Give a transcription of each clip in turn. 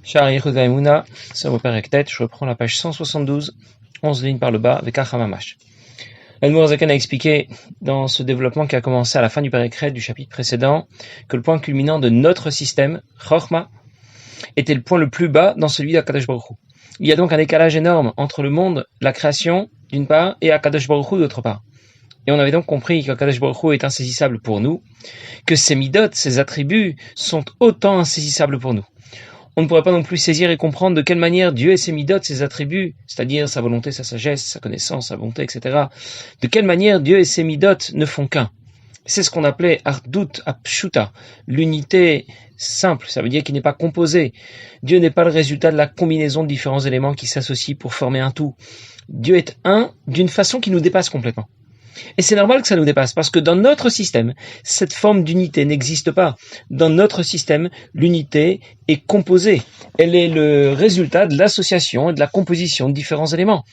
Shar Yechud Vaimuna, ça vous paraît peut-être, je reprends la page 172, 11 lignes par le bas, avec Achamamash. L'Admour Zaken a expliqué dans ce développement qui a commencé à la fin du Périkret du chapitre précédent que le point culminant de notre système, Chochma, était le point le plus bas dans celui d'Akadosh Baruch Hu. Il y a donc un décalage énorme entre le monde, la création, d'une part, et Akadosh Baruch Hu, d'autre part. Et on avait donc compris qu'Akadosh Baruch Hu est insaisissable pour nous, que ses midot, ses attributs, sont autant insaisissables pour nous. On ne pourrait pas non plus saisir et comprendre de quelle manière Dieu et ses midot, ses attributs, c'est-à-dire sa volonté, sa sagesse, sa connaissance, sa bonté, etc., de quelle manière Dieu et ses midot ne font qu'un. C'est ce qu'on appelait Ardut Apshuta, l'unité simple, ça veut dire qu'il n'est pas composé. Dieu n'est pas le résultat de la combinaison de différents éléments qui s'associent pour former un tout. Dieu est un d'une façon qui nous dépasse complètement. Et c'est normal que ça nous dépasse, parce que dans notre système, cette forme d'unité n'existe pas. Dans notre système, l'unité est composée. Elle est le résultat de l'association et de la composition de différents éléments.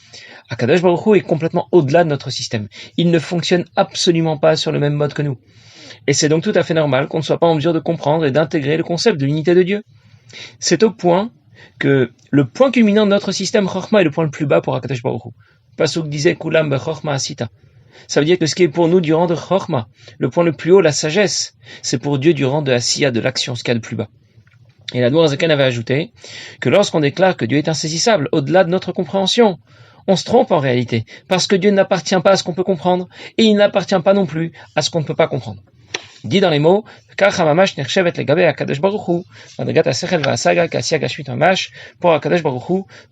Akadosh Baruch Hu est complètement au-delà de notre système. Il ne fonctionne absolument pas sur le même mode que nous. Et c'est donc tout à fait normal qu'on ne soit pas en mesure de comprendre et d'intégrer le concept de l'unité de Dieu. C'est au point que le point culminant de notre système, Chochma, est le point le plus bas pour Akadosh Baruch Hu. Pasuk disait Kulam be-Chochma asita. Ça veut dire que ce qui est pour nous du rang de Chochma, le point le plus haut, la sagesse, c'est pour Dieu du rang de Asiya, de l'action, ce qu'il y a de plus bas. Et l'Admour Zaken avait ajouté que lorsqu'on déclare que Dieu est insaisissable, au-delà de notre compréhension, on se trompe en réalité, parce que Dieu n'appartient pas à ce qu'on peut comprendre, et il n'appartient pas non plus à ce qu'on ne peut pas comprendre. Dit dans les mots, pour Akadosh Baruch Hu,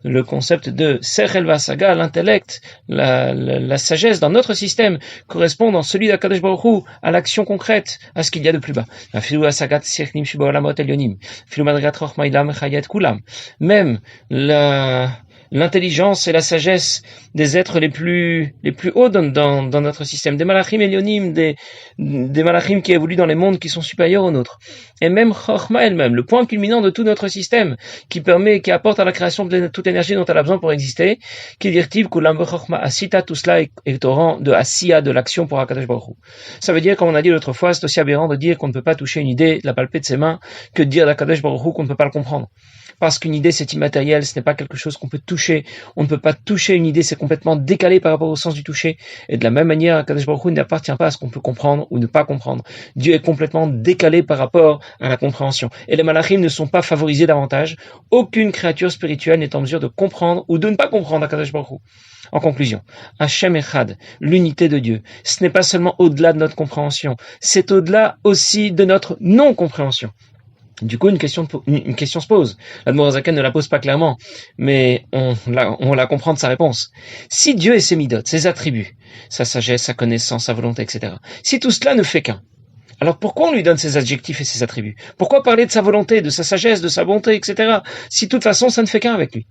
le concept de Sechel Vasaga, l'intellect, la sagesse dans notre système correspond dans celui d'Akadosh Baruch Hu à l'action concrète, à ce qu'il y a de plus bas. Même l'intelligence et la sagesse des êtres les plus hauts dans notre système, des malachim élionim, des malachim qui évoluent dans les mondes qui sont supérieurs aux nôtres. Et même Chochma elle-même, le point culminant de tout notre système, qui apporte à la création de toute l'énergie dont elle a besoin pour exister, qui dire-t-il que l'ambe Chochma asita, tout cela est au rang de asiya, de l'action pour Akadosh Baruch Hu. Ça veut dire, comme on a dit l'autre fois, c'est aussi aberrant de dire qu'on ne peut pas toucher une idée, la palper de ses mains, que de dire d'Akadosh Baruch Hu qu'on ne peut pas le comprendre. Parce qu'une idée c'est immatériel, ce n'est pas quelque chose qu'on peut toucher. On ne peut pas toucher une idée, c'est complètement décalé par rapport au sens du toucher. Et de la même manière, Akadosh Baruch Hu n'appartient pas à ce qu'on peut comprendre ou ne pas comprendre. Dieu est complètement décalé par rapport à la compréhension. Et les malachim ne sont pas favorisés davantage. Aucune créature spirituelle n'est en mesure de comprendre ou de ne pas comprendre Akadosh Baruch Hu. En conclusion, Hashem Echad, l'unité de Dieu, ce n'est pas seulement au-delà de notre compréhension, c'est au-delà aussi de notre non-compréhension. Du coup, une question se pose. L'Admour Zaken ne la pose pas clairement, mais on la comprend de sa réponse. Si Dieu et ses midot, ses attributs, sa sagesse, sa connaissance, sa volonté, etc., si tout cela ne fait qu'un, alors pourquoi on lui donne ses adjectifs et ses attributs? Pourquoi parler de sa volonté, de sa sagesse, de sa bonté, etc., si de toute façon ça ne fait qu'un avec lui?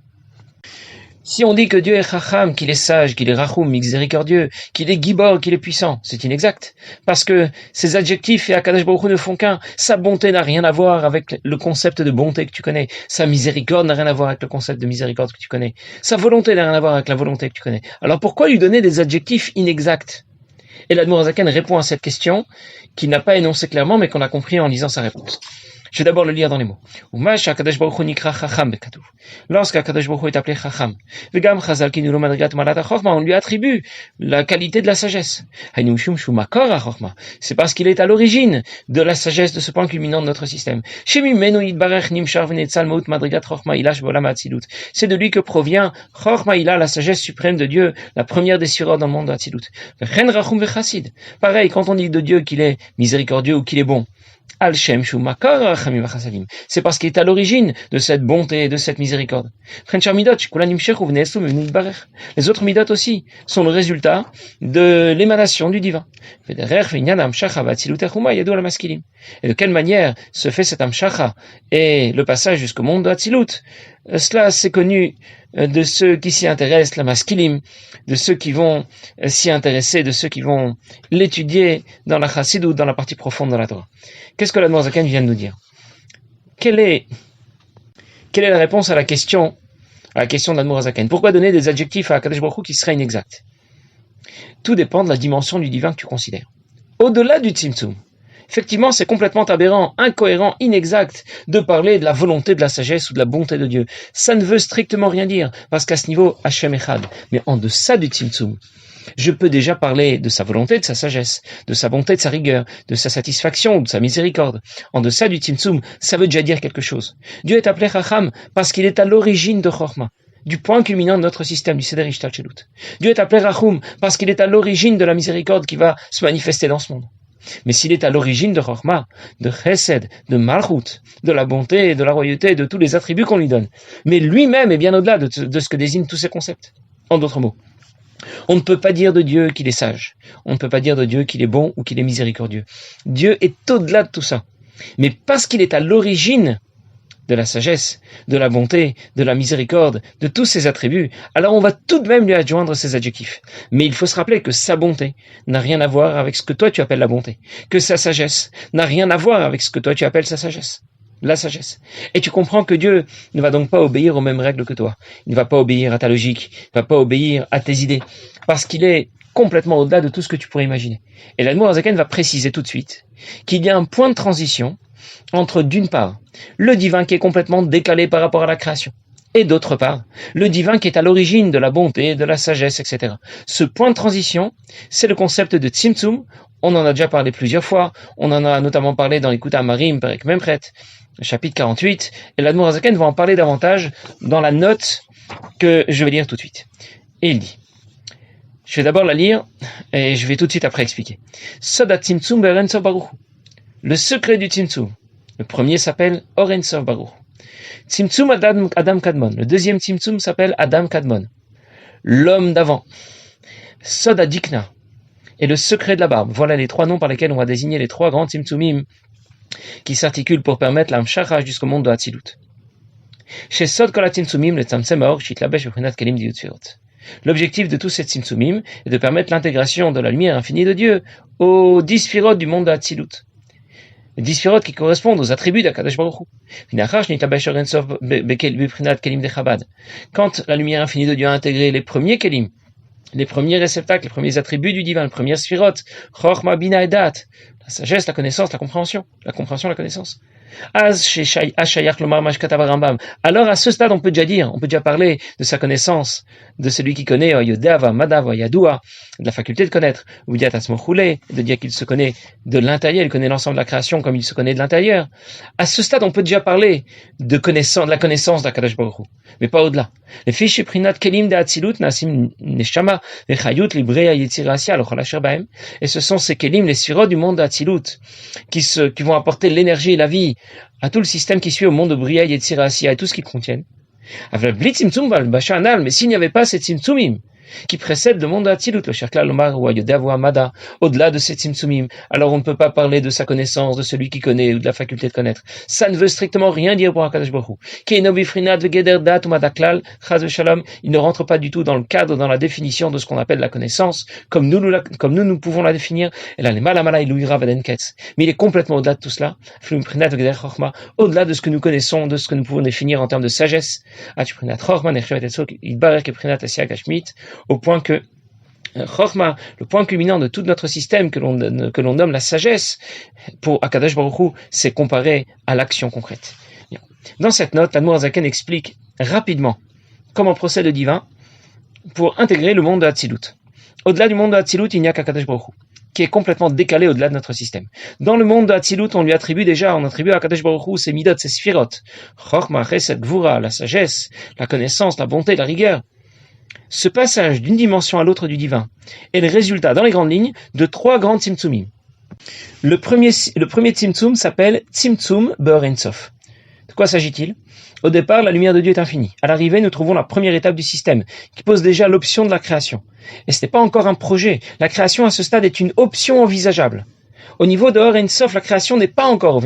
Si on dit que Dieu est Chacham, qu'il est sage, qu'il est Rachum, miséricordieux, qu'il est Gibor, qu'il est puissant, c'est inexact. Parce que ces adjectifs et Akadosh Baruch Hu ne font qu'un. Sa bonté n'a rien à voir avec le concept de bonté que tu connais. Sa miséricorde n'a rien à voir avec le concept de miséricorde que tu connais. Sa volonté n'a rien à voir avec la volonté que tu connais. Alors pourquoi lui donner des adjectifs inexacts? Et l'Admour Zaken répond à cette question, qu'il n'a pas énoncée clairement, mais qu'on a compris en lisant sa réponse. Je vais d'abord le lire dans les mots. Lorsqu'Akadosh Baruch Hu est appelé Chacham, on lui attribue la qualité de la sagesse. C'est parce qu'il est à l'origine de la sagesse de ce point culminant de notre système. C'est de lui que provient Chochma Ila, la sagesse suprême de Dieu, la première des surahs dans le monde de Hatzilut. Pareil, quand on dit de Dieu qu'il est miséricordieux ou qu'il est bon, c'est parce qu'il est à l'origine de cette bonté et de cette miséricorde. Les autres midot aussi sont le résultat de l'émanation du divin. Et de quelle manière se fait cet amshacha et le passage jusqu'au monde de Hatzilut? Cela, c'est connu de ceux qui s'y intéressent, la maskilim, de ceux qui vont s'y intéresser, de ceux qui vont l'étudier dans la chassidut, dans la partie profonde de la Torah. Qu'est-ce que l'Admour Zaken vient de nous dire? Quelle est la réponse à la question de l'Admour Zaken? Pourquoi donner des adjectifs à Akadosh Baruch Hu qui seraient inexacts? Tout dépend de la dimension du divin que tu considères. Au-delà du tzimtzum, Effectivement, c'est complètement aberrant, incohérent, inexact de parler de la volonté, de la sagesse ou de la bonté de Dieu. Ça ne veut strictement rien dire, parce qu'à ce niveau, Hashem Echad. Mais en deçà du Tzimtzum, je peux déjà parler de sa volonté, de sa sagesse, de sa bonté, de sa rigueur, de sa satisfaction, de sa miséricorde. En deçà du Tzimtzum, ça veut déjà dire quelque chose. Dieu est appelé Chacham parce qu'il est à l'origine de Chorma, du point culminant de notre système, du Seder Ishtalchelut. Dieu est appelé Rachum parce qu'il est à l'origine de la miséricorde qui va se manifester dans ce monde. Mais s'il est à l'origine de Chorma, de Chesed, de Malchut, de la bonté, de la royauté, de tous les attributs qu'on lui donne, mais lui-même est bien au-delà de ce que désignent tous ces concepts. En d'autres mots, on ne peut pas dire de Dieu qu'il est sage. On ne peut pas dire de Dieu qu'il est bon ou qu'il est miséricordieux. Dieu est au-delà de tout ça. Mais parce qu'il est à l'origine de la sagesse, de la bonté, de la miséricorde, de tous ses attributs, alors on va tout de même lui adjoindre ses adjectifs. Mais il faut se rappeler que sa bonté n'a rien à voir avec ce que toi tu appelles la bonté, que sa sagesse n'a rien à voir avec ce que toi tu appelles sa sagesse. La sagesse. Et tu comprends que Dieu ne va donc pas obéir aux mêmes règles que toi. Il ne va pas obéir à ta logique, il ne va pas obéir à tes idées, parce qu'il est complètement au-delà de tout ce que tu pourrais imaginer. Et l'Admour Hazaken va préciser tout de suite qu'il y a un point de transition entre, d'une part, le divin qui est complètement décalé par rapport à la création, et d'autre part, le divin qui est à l'origine de la bonté, de la sagesse, etc. Ce point de transition, c'est le concept de Tzimtzum. On en a déjà parlé plusieurs fois, on en a notamment parlé dans l'Écoute Amarim, Perek Memchet, chapitre 48, et l'Admour Hazaken va en parler davantage dans la note que je vais lire tout de suite. Et il dit, je vais d'abord la lire, et je vais tout de suite après expliquer. Sodat Tzimtzum Be'Oren Sof Baruch. Le secret du Tzimtzum. Le premier s'appelle Oren Sof Baruch. Tzimtzum Adam Kadmon. Le deuxième Tzimtzum s'appelle Adam Kadmon. L'homme d'avant. Soda Dikna. Et le secret de la barbe. Voilà les trois noms par lesquels on va désigner les trois grands Tzimtzumim qui s'articulent pour permettre l'amshachah jusqu'au monde de Hatzilut. Chez Sod Kol HaTzimtzumim, le Tzamtzem Haor Shitlabesh B'Prinat Kelim Diyut Sfirot. L'objectif de tous ces Tzimtzumim est de permettre l'intégration de la lumière infinie de Dieu aux 10 Sfirot du monde de Hatzilut. Les 10 Sfirot qui correspondent aux attributs d'Akadosh Baruch Hu. Quand la lumière infinie de Dieu a intégré les premiers Kelim, les premiers réceptacles, les premiers attributs du divin, les premières Sfirot, Chochma, Bina et Dat, la sagesse, la connaissance, la compréhension, la connaissance. Alors à ce stade, on peut déjà parler de sa connaissance, de celui qui connaît, de la faculté de connaître, de dire qu'il se connaît de l'intérieur, il connaît l'ensemble de la création comme il se connaît de l'intérieur. À ce stade, on peut déjà parler de la connaissance d'Akadosh Baruch Hu, mais pas au-delà. Les fiches prinat kelim de Hatzilut nasim neshama vechayut librea yetzirasia l'ochal asher bahem. Et ce sont ces kelim, les sphirot du monde de Hatzilut, qui vont apporter l'énergie et la vie à tout le système qui suit au monde de Bria et Yetzirah et tout ce qu'ils contiennent. Mais s'il n'y avait pas ces Tzimtzumim qui précèdent le monde de Hatzilut, le Sherkla Lomar ou Ayodav Amada, au-delà de ces Tzimtzumim, alors on ne peut pas parler de sa connaissance, de celui qui connaît ou de la faculté de connaître. Ça ne veut strictement rien dire pour Akadosh Baruch Hu. Il ne rentre pas du tout dans le cadre, dans la définition de ce qu'on appelle la connaissance, comme nous pouvons la définir. Mais il est complètement au-delà de tout cela, au-delà de ce que nous connaissons, de ce que nous pouvons définir en termes de sagesse, au point que Chochma, le point culminant de tout notre système que l'on nomme la sagesse, pour Akadosh Baruch Hu, c'est comparé à l'action concrète. Dans cette note, l'Admour Hazaken explique rapidement comment procède le divin pour intégrer le monde de Hatzilut. Au-delà du monde de Hatzilut, il n'y a qu'Akadosh Baruch Hu, qui est complètement décalé au-delà de notre système. Dans le monde de Hatzilut, on attribue à Akadosh Baruch Hu ses midot, ses sphirot, Chochma, Chesed, Gvura, la sagesse, la connaissance, la bonté, la rigueur. Ce passage d'une dimension à l'autre du divin est le résultat, dans les grandes lignes, de trois grands Tzimtzumim. Le premier Tzimtzum s'appelle Tzimtzum Be'Oren Sof. De quoi s'agit-il ? Au départ, la lumière de Dieu est infinie. À l'arrivée, nous trouvons la première étape du système, qui pose déjà l'option de la création. Et ce n'est pas encore un projet. La création à ce stade est une option envisageable. Au niveau de Oren Sof, la création n'est pas encore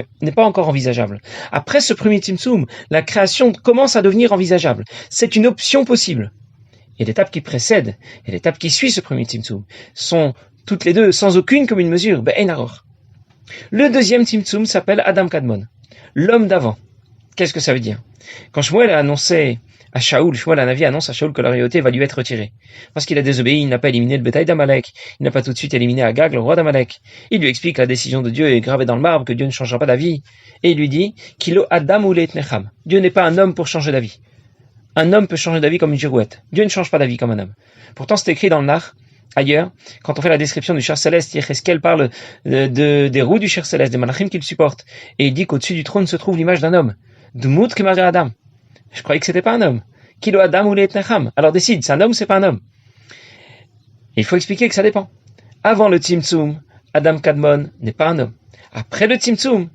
envisageable. Après ce premier Tzimtzum, la création commence à devenir envisageable. C'est une option possible. Et l'étape qui précède et l'étape qui suit ce premier Tzimtzum sont toutes les deux sans aucune commune mesure. Le deuxième Tzimtzum s'appelle Adam Kadmon, l'homme d'avant. Qu'est-ce que ça veut dire ? Quand Shmuel a annoncé à Shaoul, Shmuel Hanavi annonce à Shaoul que la royauté va lui être retirée. Parce qu'il a désobéi, il n'a pas éliminé le bétail d'Amalek, il n'a pas tout de suite éliminé Agag, le roi d'Amalek. Il lui explique que la décision de Dieu est gravée dans le marbre, que Dieu ne changera pas d'avis. Et il lui dit, Kilo Adam ou Necham. Dieu n'est pas un homme pour changer d'avis. Un homme peut changer d'avis comme une girouette. Dieu ne change pas d'avis comme un homme. Pourtant, c'est écrit dans le Nach, ailleurs, quand on fait la description du char céleste, Yecheskel parle des roues du char céleste, des malachim qu'il supporte. Et il dit qu'au-dessus du trône se trouve l'image d'un homme. Dmut Kemare Adam. Je croyais que c'était pas un homme. Kilo Adam ou Necham. Alors décide, c'est un homme ou c'est pas un homme? Et il faut expliquer que ça dépend. Avant le Tzimtzum, Adam Kadmon n'est pas un homme. Après le Tzimtzum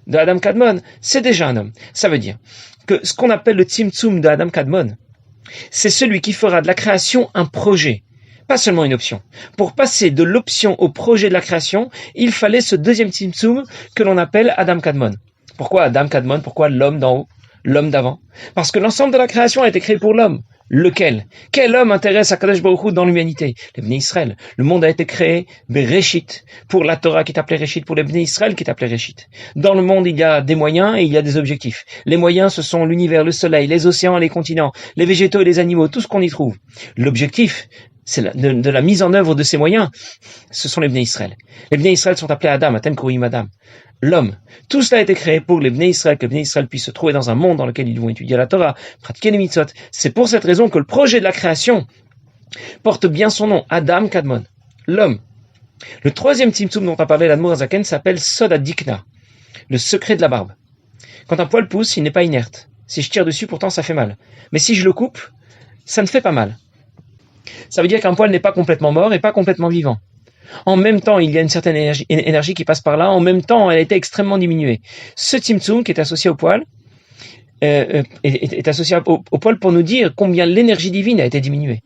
de Adam Kadmon, c'est déjà un homme. Ça veut dire que ce qu'on appelle le Tzimtzum de Adam Kadmon, c'est celui qui fera de la création un projet, pas seulement une option. Pour passer de l'option au projet de la création, il fallait ce deuxième Tzimtzum que l'on appelle Adam Kadmon. Pourquoi Adam Kadmon? Pourquoi l'homme d'en haut? L'homme d'avant? Parce que l'ensemble de la création a été créé pour l'homme. Lequel? Quel homme intéresse à Kadosh Baruch Hu dans l'humanité? Les Bnei Israël. Le monde a été créé, Bereshit, pour la Torah qui est appelée Réchit, pour les Bnei Israël qui est appelée Réchit. Dans le monde, il y a des moyens et il y a des objectifs. Les moyens, ce sont l'univers, le soleil, les océans, les continents, les végétaux et les animaux, tout ce qu'on y trouve. L'objectif, c'est de la mise en œuvre de ces moyens, ce sont les Bnei Israël. Les Bnei Israël sont appelés Adam, Atem Kourim Adam. L'homme. Tout cela a été créé pour les Bnei Israël, que les Bnei Israël puissent se trouver dans un monde dans lequel ils vont étudier la Torah, pratiquer les mitzvot. C'est pour cette raison que le projet de la création porte bien son nom, Adam Kadmon, l'homme. Le troisième Tzimtzum dont a parlé l'Admour Hazaken s'appelle Sod Adikna, le secret de la barbe. Quand un poil pousse, il n'est pas inerte. Si je tire dessus, pourtant ça fait mal. Mais si je le coupe, ça ne fait pas mal. Ça veut dire qu'un poil n'est pas complètement mort et pas complètement vivant. En même temps, il y a une certaine énergie qui passe par là. En même temps, elle a été extrêmement diminuée. Ce Tzimtzum qui est associé au poil est associé au poil pour nous dire combien l'énergie divine a été diminuée.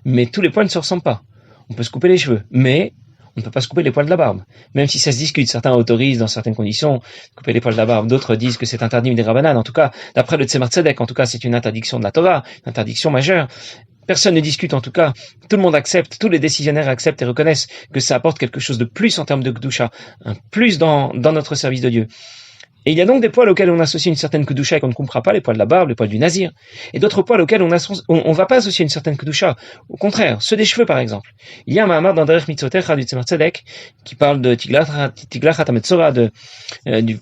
Mais tous les poils ne se ressemblent pas. On peut se couper les cheveux, mais on ne peut pas se couper les poils de la barbe. Même si ça se discute, certains autorisent dans certaines conditions de couper les poils de la barbe, d'autres disent que c'est interdit des Rabbanan. En tout cas, d'après le Tzemar Tzedek, en tout cas, c'est une interdiction de la Torah, une interdiction majeure. Personne ne discute en tout cas, tout le monde accepte, tous les décisionnaires acceptent et reconnaissent que ça apporte quelque chose de plus en termes de Kedusha, un plus dans notre service de Dieu. Et il y a donc des poils auxquels on associe une certaine Kedusha et qu'on ne comprend pas, les poils de la barbe, les poils du Nazir, et d'autres poils auxquels on va pas associer une certaine Kedusha. Au contraire, ceux des cheveux par exemple. Il y a un Mahamar dans Derech Mitzotecha du Tzemar Tzedek qui parle de Tiglath HaMetzora, du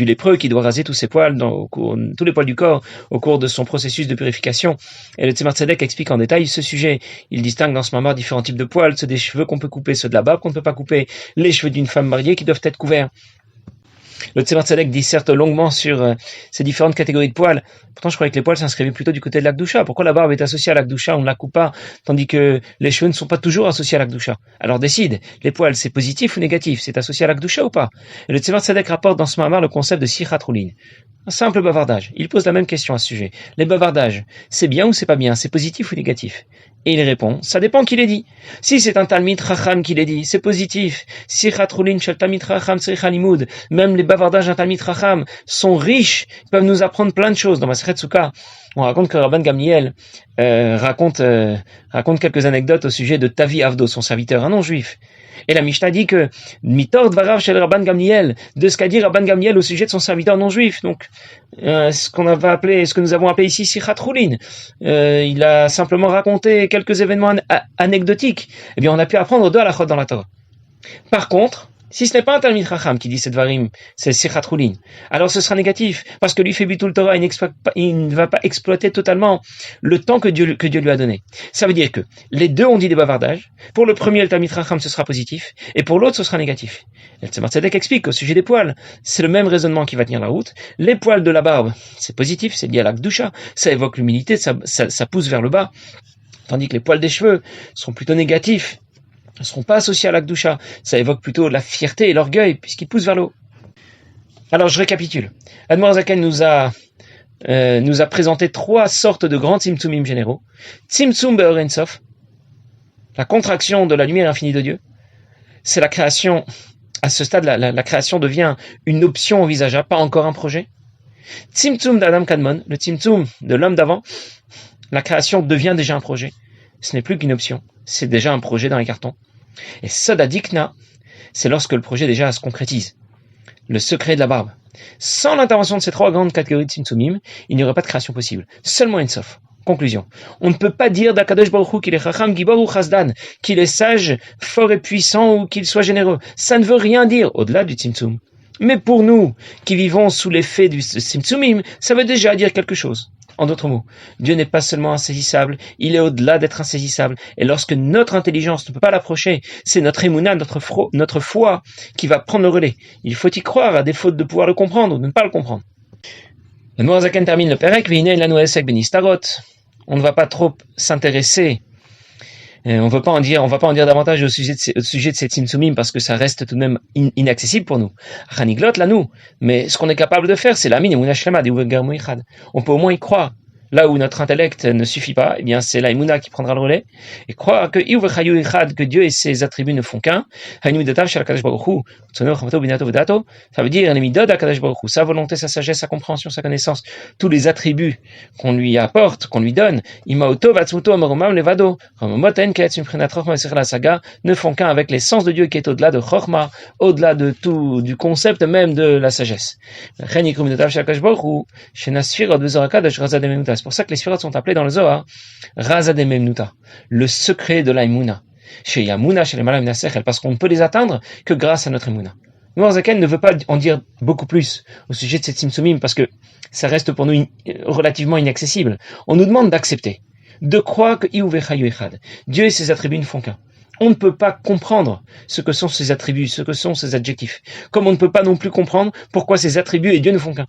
lépreux qui doit raser tous ses poils, tous les poils du corps au cours de son processus de purification. Et le Tzemar Tzedek explique en détail ce sujet. Il distingue dans ce Mahamar différents types de poils, ceux des cheveux qu'on peut couper, ceux de la barbe qu'on ne peut pas couper, les cheveux d'une femme mariée qui doivent être couverts. Le Tzemar Tzedek disserte longuement sur ces différentes catégories de poils. Pourtant, je croyais que les poils s'inscrivaient plutôt du côté de l'Akdoucha. Pourquoi la barbe est associée à l'Akdoucha, on ne la coupe pas, tandis que les cheveux ne sont pas toujours associés à l'Akdoucha? Alors décide, les poils, c'est positif ou négatif? C'est associé à l'Akdoucha ou pas? Et le Tzemar Tzedek rapporte dans ce Mahamar le concept de Sichat Roulin. Un simple bavardage. Il pose la même question à ce sujet. Les bavardages, c'est bien ou c'est pas bien? C'est positif ou négatif? Et il répond, ça dépend qui les dit. Si c'est un Talmid Chacham qui les dit, c'est positif. Sichat Roulin shel Talmid Chacham tzricha limud. Même les bavardages d'un Talmid Chacham sont riches, ils peuvent nous apprendre plein de choses. Dans Masechet Sukkah, on raconte que Rabban Gamliel raconte quelques anecdotes au sujet de Tavi Avdo, son serviteur, un non-juif. Et la Mishnah dit que Mitor Dvarav shel Rabban Gamliel, de ce qu'a dit Rabban Gamliel au sujet de son serviteur non-juif. Donc, ce que nous avons appelé ici Sichat Roulin. Il a simplement raconté quelques événements anecdotiques. Eh bien, on a pu apprendre deux halachot dans la Torah. Par contre, si ce n'est pas un Talmid Chacham qui dit cette varim, c'est Sichat Roulin, alors ce sera négatif, parce que lui fait Bitul Torah, il ne va pas exploiter totalement le temps que Dieu lui a donné. Ça veut dire que les deux ont dit des bavardages. Pour le premier, le Talmid Chacham, ce sera positif, et pour l'autre, ce sera négatif. Et le Tzemar Tzedek explique au sujet des poils, c'est le même raisonnement qui va tenir la route. Les poils de la barbe, c'est positif, c'est lié à l'Akdoucha, ça évoque l'humilité, ça pousse vers le bas, tandis que les poils des cheveux sont plutôt négatifs, ne seront pas associés à l'Akdoucha. Ça évoque plutôt la fierté et l'orgueil, puisqu'ils poussent vers le haut. Alors, je récapitule. Admor Zaken nous a présenté trois sortes de grands Tzimtzumim généraux. Tzimtzum Be'or Ein Sof, la contraction de la lumière infinie de Dieu. C'est la création, à ce stade, la création devient une option envisageable, pas encore un projet. Tzimtzum d'Adam Kadmon, le Tzimtzum de l'homme d'avant, la création devient déjà un projet. Ce n'est plus qu'une option, c'est déjà un projet dans les cartons. Et Sod Adikna, c'est lorsque le projet déjà se concrétise. le secret de la barbe. Sans l'intervention de ces trois grandes catégories de Tzimtzumim, il n'y aurait pas de création possible. Seulement Ein Sof. Conclusion. On ne peut pas dire d'Akadosh Baruch Hu qu'il est Chacham, Gibor ou Chasdan, qu'il est sage, fort et puissant ou qu'il soit généreux. Ça ne veut rien dire au-delà du Tzimtzum. Mais pour nous, qui vivons sous l'effet du Tzimtzumim, ça veut déjà dire quelque chose. En d'autres mots, Dieu n'est pas seulement insaisissable, il est au-delà d'être insaisissable. Et lorsque notre intelligence ne peut pas l'approcher, c'est notre émouna, notre foi qui va prendre le relais. Il faut y croire à défaut de pouvoir le comprendre ou de ne pas le comprendre. Le Mourazaken termine le Perek, Veinei lanu esek benistarot. On ne va pas trop s'intéresser, on va pas en dire davantage au sujet de ces Tzimtzumim parce que ça reste tout de même inaccessible pour nous. Chaniglot lanu, mais ce qu'on est capable de faire, c'est la mine emunah shlema de uvegarmu ichad. On peut au moins y croire. Là où notre intellect ne suffit pas, eh bien c'est la Emouna qui prendra le relais et croire que que Dieu et ses attributs ne font qu'un. Ça veut dire les midot d'Akadosh Baruch Hu, sa volonté, sa sagesse, sa compréhension, sa connaissance, tous les attributs qu'on lui apporte, qu'on lui donne, ne font qu'un avec l'essence de Dieu qui est au-delà de Chochma, au-delà de tout, du concept même de la sagesse. C'est pour ça que les sphirotes sont appelés dans le Zohar Razad Memnuta, le secret de la Emouna. Chez Yamuna, chez les Malam Nasechel, parce qu'on ne peut les atteindre que grâce à notre Emouna. Noirzaken ne veut pas en dire beaucoup plus au sujet de cette Tzimtzumim parce que ça reste pour nous relativement inaccessible. On nous demande d'accepter, de croire que Dieu et ses attributs ne font qu'un. On ne peut pas comprendre ce que sont ses attributs, ce que sont ses adjectifs. Comme on ne peut pas non plus comprendre pourquoi ses attributs et Dieu ne font qu'un.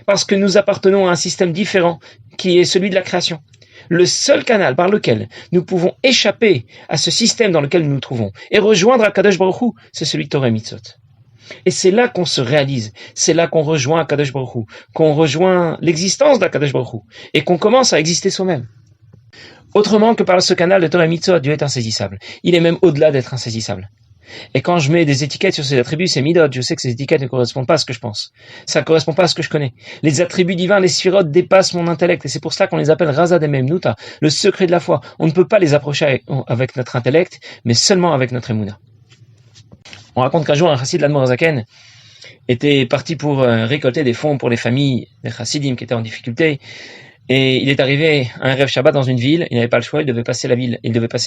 Parce que nous appartenons à un système différent qui est celui de la création. Le seul canal par lequel nous pouvons échapper à ce système dans lequel nous nous trouvons et rejoindre Akadosh Baruch Hu, c'est celui de Torah et Mitzvot. Et c'est là qu'on se réalise, c'est là qu'on rejoint Akadosh Baruch Hu, qu'on rejoint l'existence d'Akadosh Baruch Hu et qu'on commence à exister soi-même. Autrement que par ce canal de Torah et Mitzvot, Dieu est insaisissable. Il est même au-delà d'être insaisissable. Et quand je mets des étiquettes sur ces attributs, c'est midot, je sais que ces étiquettes ne correspondent pas à ce que je pense. Ça ne correspond pas à ce que je connais. Les attributs divins, les sphirotes dépassent mon intellect, et c'est pour cela qu'on les appelle Razad Memnuta, le secret de la foi. On ne peut pas les approcher avec notre intellect, mais seulement avec notre émouna. On raconte qu'un jour, un chassid de l'Admor Zaken était parti pour récolter des fonds pour les familles des chassidim qui étaient en difficulté. Et il est arrivé à un rêve Shabbat dans une ville, il n'avait pas le choix, il devait passer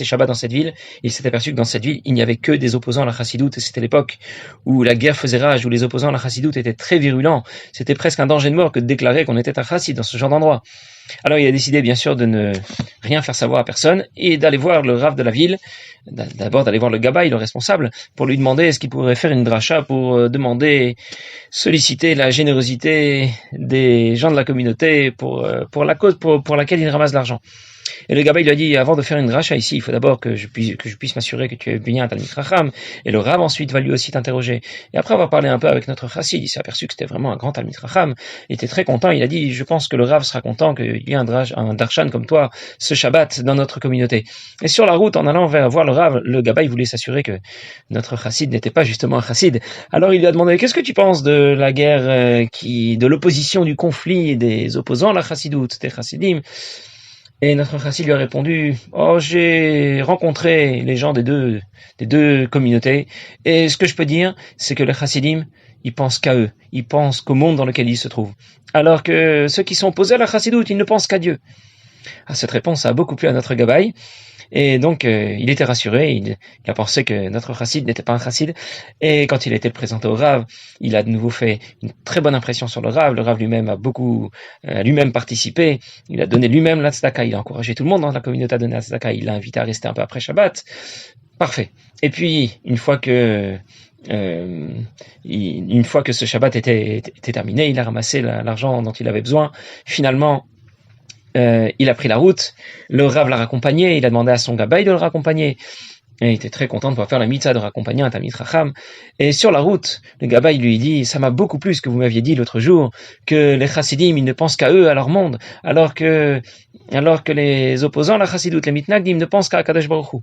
Shabbat dans cette ville, il s'est aperçu que dans cette ville, il n'y avait que des opposants à la chassidoute, et c'était l'époque où la guerre faisait rage, où les opposants à la chassidoute étaient très virulents, c'était presque un danger de mort que de déclarer qu'on était un chassid dans ce genre d'endroit. Alors il a décidé bien sûr de ne rien faire savoir à personne, et d'aller voir le rav de la ville, d'abord d'aller voir le gabaï, le responsable, pour lui demander est-ce qu'il pourrait faire une dracha pour solliciter la générosité des gens de la communauté pour la cause pour laquelle il ramasse l'argent. Et le gabaï lui a dit, avant de faire une dracha ici, il faut d'abord que je puisse m'assurer que tu es bien un Talmid Chacham. Et le Rav ensuite va lui aussi t'interroger. Et après avoir parlé un peu avec notre chassid, il s'est aperçu que c'était vraiment un grand Talmid Chacham. Il était très content. Il a dit, je pense que le Rav sera content qu'il y ait un darshan comme toi ce Shabbat dans notre communauté. Et sur la route, en allant voir le Rav, le gabaï voulait s'assurer que notre chassid n'était pas justement un chassid. Alors il lui a demandé, qu'est-ce que tu penses de la guerre de l'opposition, du conflit des opposants à la chassidoute, des chassidim? Et notre chassid lui a répondu, j'ai rencontré les gens des deux communautés, et ce que je peux dire, c'est que les chassidim, ils pensent qu'à eux, ils pensent qu'au monde dans lequel ils se trouvent. Alors que ceux qui sont opposés à la chassidoute, ils ne pensent qu'à Dieu. Cette réponse a beaucoup plu à notre gabaï. Et donc, il était rassuré, il a pensé que notre chassid n'était pas un chassid, et quand il a été présenté au Rav, il a de nouveau fait une très bonne impression sur le Rav lui-même a lui-même participé, il a donné lui-même la tzedaka, il a encouragé tout le monde dans la communauté à donner la tzedaka, il l'a invité à rester un peu après Shabbat, parfait. Et puis, une fois que ce Shabbat était terminé, il a ramassé l'argent dont il avait besoin, finalement, il a pris la route, le Rav l'a raccompagné, il a demandé à son gabaï de le raccompagner, et il était très content de pouvoir faire la mitzvah de raccompagner un Talmid Chacham. Et sur la route, le gabaï lui dit, ça m'a beaucoup plu ce que vous m'aviez dit l'autre jour, que les chassidim, ils ne pensent qu'à eux, à leur monde, alors que alors que les opposants, la chassidoute, les mitnagdim, ne pensent qu'à Kadosh Baruch Hu.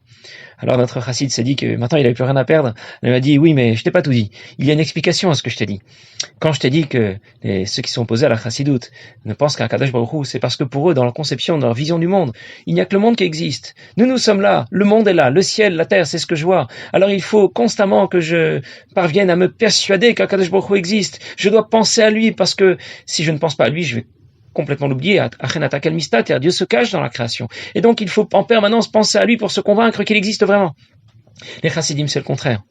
Alors notre chassid s'est dit que maintenant il n'avait plus rien à perdre. Il m'a dit, oui, mais je t'ai pas tout dit. Il y a une explication à ce que je t'ai dit. Quand je t'ai dit que ceux qui sont opposés à la chassidoute ne pensent qu'à Kadosh Baruch Hu, c'est parce que pour eux, dans leur conception, dans leur vision du monde, il n'y a que le monde qui existe. Nous sommes là, le monde est là, le ciel, la terre, c'est ce que je vois. Alors il faut constamment que je parvienne à me persuader qu'Akadosh Baruch Hu existe. Je dois penser à lui, parce que si je ne pense pas à lui, je vais complètement l'oublier. Dieu se cache dans la création. Et donc il faut en permanence penser à lui pour se convaincre qu'il existe vraiment. Les chassidim, c'est le contraire.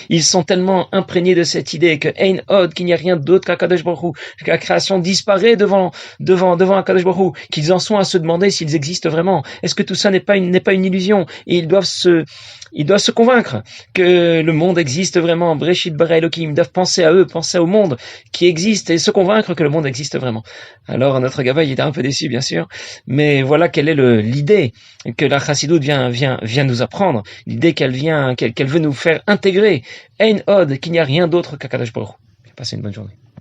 Ils sont tellement imprégnés de cette idée que Ein Od, qu'il n'y a rien d'autre qu'Akadosh Baruch Hu, que la création disparaît devant Akadosh Baruch Hu, qu'ils en sont à se demander s'ils existent vraiment. Est-ce que tout ça n'est pas une illusion? Et ils doivent se convaincre que le monde existe vraiment. Breshit bara Elokim. Ils doivent penser à eux, penser au monde qui existe et se convaincre que le monde existe vraiment. Alors notre Gava, il était un peu déçu, bien sûr, mais voilà quelle est l'idée que la chassidoute vient nous apprendre. L'idée qu'elle veut nous faire intégrer. Ein Od, qu'il n'y a rien d'autre qu'Akadosh Baruch Hu. Passez une bonne journée.